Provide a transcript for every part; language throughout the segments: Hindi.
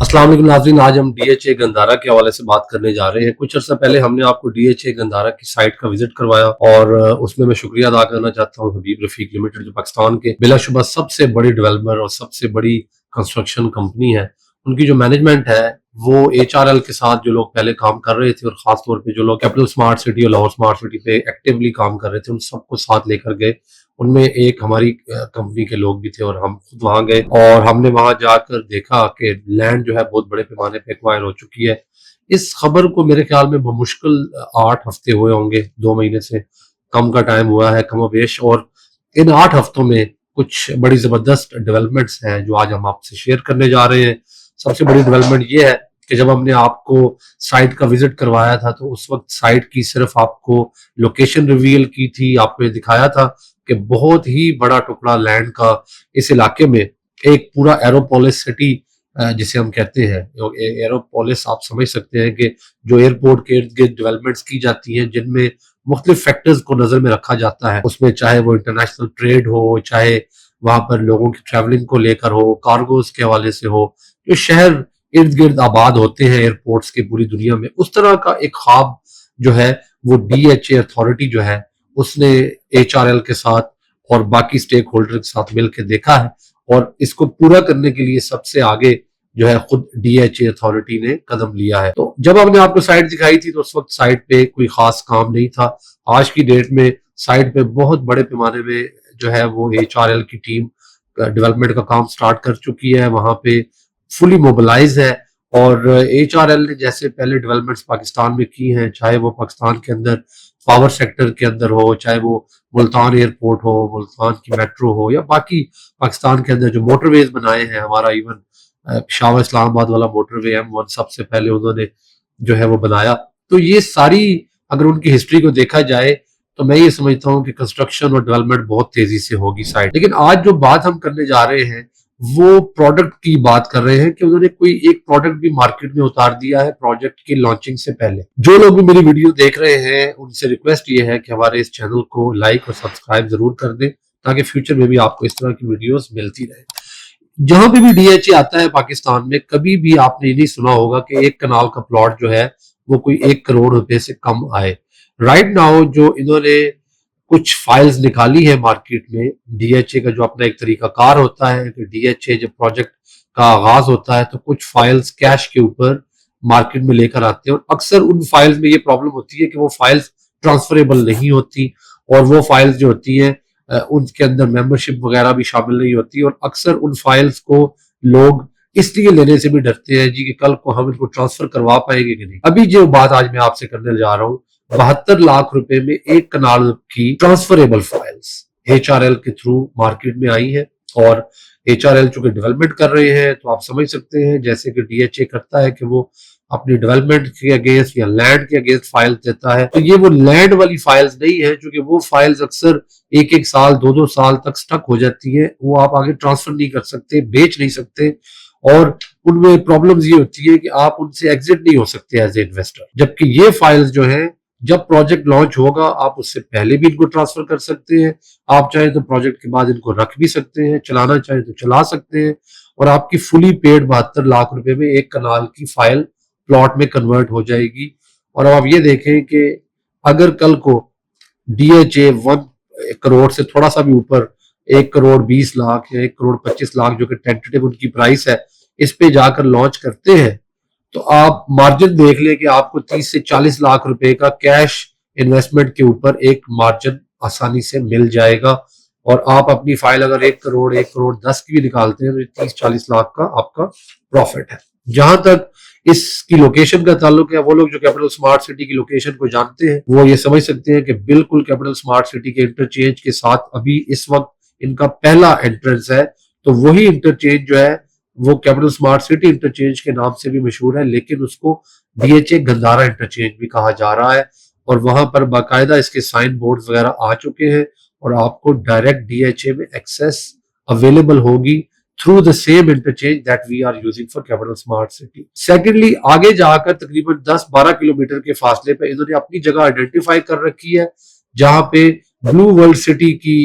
अस्सलाम वालेकुम नाज़रीन, आज हम डीएचए गंदारा के हवाले से बात करने जा रहे हैं। कुछ अर्सा पहले हमने आपको डीएचए गंदारा की साइट का विजिट करवाया और उसमें मैं शुक्रिया अदा करना चाहता हूँ हबीब रफीक लिमिटेड, जो पाकिस्तान के बिलाशुबा सबसे बड़ी डेवलपर और सबसे बड़ी कंस्ट्रक्शन कंपनी है। उनकी जो मैनेजमेंट है वो एचआरएल के साथ जो लोग पहले काम कर रहे थे और खासतौर पे जो लोग कैपिटल स्मार्ट सिटी और लाहौर स्मार्ट सिटी पे एक्टिवली काम कर रहे थे, उन सबको साथ लेकर गए। उनमें एक हमारी कंपनी के लोग भी थे और हम खुद वहां गए और हमने वहां जाकर देखा कि लैंड जो है बहुत बड़े पैमाने पे एक्वायर हो चुकी है। इस खबर को मेरे ख्याल में बमुश्किल 8 हफ्ते हुए होंगे, 2 महीने से कम का टाइम हुआ है कमोबेश। और इन 8 हफ्तों में कुछ बड़ी जबरदस्त डेवलपमेंट्स हैं जो आज हम आपसे शेयर करने जा रहे हैं। सबसे बड़ी डेवलपमेंट ये है कि जब हमने आपको साइट का विजिट करवाया था तो उस वक्त साइट की सिर्फ आपको लोकेशन रिवील की थी, आपको ये दिखाया था कि बहुत ही बड़ा टुकड़ा लैंड का इस इलाके में एक पूरा एरोपोलिस सिटी जिसे हम कहते हैं। एरोपोलिस आप समझ सकते हैं कि जो एयरपोर्ट के इर्द गिर्द डेवलपमेंट्स की जाती हैं जिनमें मुख्तलिफ फैक्टर्स को नजर में रखा जाता है, उसमें चाहे वो इंटरनेशनल ट्रेड हो, चाहे वहां पर लोगों की ट्रैवलिंग को लेकर हो, कार्गोज के हवाले से हो, जो शहर इर्द गिर्द आबाद होते हैं एयरपोर्ट्स की पूरी दुनिया में, उस तरह का एक ख्वाब जो है वो डीएचए अथॉरिटी जो है उसने एचआरएल के साथ और बाकी स्टेक होल्डर के साथ मिलकर देखा है और इसको पूरा करने के लिए सबसे आगे जो है खुद डीएचए अथॉरिटी ने कदम लिया है। तो जब हमने आपको साइट दिखाई थी तो उस वक्त साइट पे कोई खास काम नहीं था। आज की डेट में साइट पे बहुत बड़े पैमाने में जो है वो एचआरएल की टीम डेवलपमेंट का काम स्टार्ट कर चुकी है, वहां पे फुली मोबिलाइज है। और एचआरएल ने जैसे पहले डेवलपमेंट्स पाकिस्तान में की हैं, चाहे वो पाकिस्तान के अंदर पावर सेक्टर के अंदर हो, चाहे वो मुल्तान एयरपोर्ट हो, मुल्तान की मेट्रो हो, या बाकी पाकिस्तान के अंदर जो मोटरवेज बनाए हैं, हमारा इवन पेशावर इस्लामाबाद वाला मोटरवे M1 सबसे पहले उन्होंने जो है वो बनाया। तो ये सारी अगर उनकी हिस्ट्री को देखा जाए तो मैं ये समझता हूँ कि कंस्ट्रक्शन और डेवलपमेंट बहुत तेजी से होगी साइट। लेकिन आज जो बात हम करने जा रहे हैं वो प्रोडक्ट की बात कर रहे हैं कि उन्होंने कोई एक प्रोडक्ट भी मार्केट में उतार दिया है प्रोजेक्ट की लॉन्चिंग से पहले। जो लोग भी मेरी वीडियो देख रहे हैं उनसे रिक्वेस्ट ये है कि हमारे इस चैनल को लाइक और सब्सक्राइब जरूर कर दें ताकि फ्यूचर में भी आपको इस तरह की वीडियोस मिलती रहे। जहां पे भी डीएचए आता है पाकिस्तान में, कभी भी आपने नहीं सुना होगा कि एक कनाल का प्लॉट जो है वो कोई 1 करोड़ रुपए से कम आए। राइट नाउ जो इन्होंने कुछ फाइल्स निकाली है मार्केट में, डीएचए का जो अपना एक तरीका कार होता है कि डीएचए जब प्रोजेक्ट का आगाज होता है तो कुछ फाइल्स कैश के ऊपर मार्केट में लेकर आते हैं और अक्सर उन फाइल्स में ये प्रॉब्लम होती है कि वो फाइल्स ट्रांसफरेबल नहीं होती और वो फाइल्स जो होती हैं उनके अंदर मेंबरशिप वगैरह भी शामिल नहीं होती और अक्सर उन फाइल्स को लोग इसलिए लेने से भी डरते हैं जी कि कल को हम इनको ट्रांसफर करवा पाएंगे कि नहीं। अभी जो बात आज मैं आपसे करने जा रहा हूँ, 72 लाख रुपए में 1 कनाल की ट्रांसफरेबल फाइल्स एचआरएल के थ्रू मार्केट में आई है। और एचआरएल चूंकि डेवलपमेंट कर रहे हैं तो आप समझ सकते हैं जैसे कि डीएचए करता है कि वो अपनी डेवलपमेंट के अगेंस्ट या लैंड के अगेंस्ट फाइल देता है, तो ये वो लैंड वाली फाइल्स नहीं है क्योंकि वो फाइल्स अक्सर 1-1 साल 2-2 साल तक स्टक हो जाती है, वो आप आगे ट्रांसफर नहीं कर सकते, बेच नहीं सकते और उनमें प्रॉब्लम्स ये होती है कि आप उनसे एग्जिट नहीं हो सकते एज ए इन्वेस्टर। जबकि ये फाइल्स जो है जब प्रोजेक्ट लॉन्च होगा आप उससे पहले भी इनको ट्रांसफर कर सकते हैं, आप चाहे तो प्रोजेक्ट के बाद इनको रख भी सकते हैं, चलाना चाहे तो चला सकते हैं और आपकी फुली पेड 72 लाख रुपए में 1 कनाल की फाइल प्लॉट में कन्वर्ट हो जाएगी। और अब आप ये देखें कि अगर कल को डीएचए 1 करोड़ से थोड़ा सा भी ऊपर 1 करोड़ 20 लाख या 1 करोड़ 25 लाख जो कि टेंटेटिव उनकी प्राइस है, इस पे जाकर लॉन्च करते हैं तो आप मार्जिन देख लें कि आपको 30 से 40 लाख रुपए का कैश इन्वेस्टमेंट के ऊपर एक मार्जिन आसानी से मिल जाएगा और आप अपनी फाइल अगर 1 करोड़ 1 करोड़ 10 की भी निकालते हैं तो 30-40 लाख का आपका प्रॉफिट है। जहां तक इसकी लोकेशन का ताल्लुक है, वो लोग जो कैपिटल स्मार्ट सिटी की लोकेशन को जानते हैं वो ये समझ सकते हैं कि बिल्कुल कैपिटल स्मार्ट सिटी के इंटरचेंज के साथ अभी इस वक्त इनका पहला एंट्रेंस है। तो वही इंटरचेंज जो है वो कैपिटल स्मार्ट सिटी इंटरचेंज के नाम से भी मशहूर है, लेकिन उसको डीएचए गंदारा इंटरचेंज भी कहा जा रहा है और वहां पर बाकायदा इसके साइन बोर्ड वगैरह आ चुके हैं और आपको डायरेक्ट डीएचए में एक्सेस अवेलेबल होगी through the same interchange that we are using for capital smart city. Secondly, आगे जाकर तकरीबन 10-12 किलोमीटर के फासले पर इन्होंने अपनी जगह आइडेंटिफाई कर रखी है जहां पे ब्लू वर्ल्ड सिटी की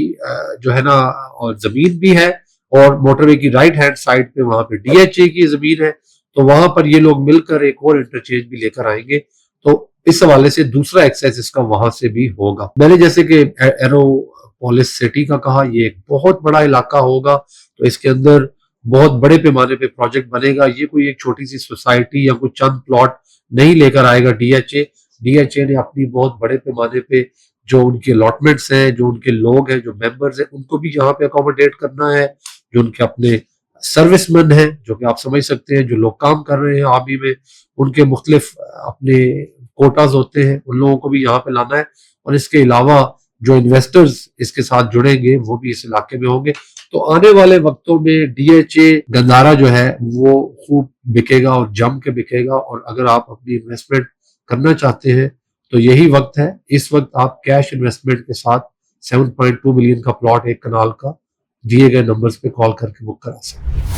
जो है ना और जमीन भी है और मोटरवे की राइट हैंड साइड पे वहां पे डीएचए की जमीन है। तो वहां पर ये लोग मिलकर एक और इंटरचेंज भी लेकर आएंगे। तो इस हवाले से दूसरा एक्सेस इसका वहां से भी होगा। मैंने जैसे कि एरोपोलिस सिटी का कहा, ये एक बहुत बड़ा इलाका होगा, तो इसके अंदर बहुत बड़े पैमाने पे प्रोजेक्ट बनेगा। ये कोई एक छोटी सी सोसाइटी या कोई चंद प्लॉट नहीं लेकर आएगा डीएचए। डीएचए ने अपनी बहुत बड़े पैमाने पे जो उनके अलॉटमेंट्स हैं, जो उनके लोग हैं, जो मेंबर्स हैं, उनको भी यहाँ पे अकोमोडेट करना है। जो उनके अपने सर्विसमैन हैं, जो कि आप समझ सकते हैं, जो लोग काम कर रहे हैं आर्मी में, उनके मुख्तलिफ अपने कोटाज होते हैं, उन लोगों को भी यहाँ पे लाना है। और इसके अलावा जो इन्वेस्टर्स इसके साथ जुड़ेंगे वो भी इस इलाके में होंगे। तो आने वाले वक्तों में डीएचए गंदारा जो है वो खूब बिकेगा और जम के बिकेगा। और अगर आप अपनी इन्वेस्टमेंट करना चाहते हैं तो यही वक्त है। इस वक्त आप कैश इन्वेस्टमेंट के साथ 7.2 मिलियन का प्लॉट एक कनाल का दिए गए नंबर्स पे कॉल करके बुक करा सकते हैं।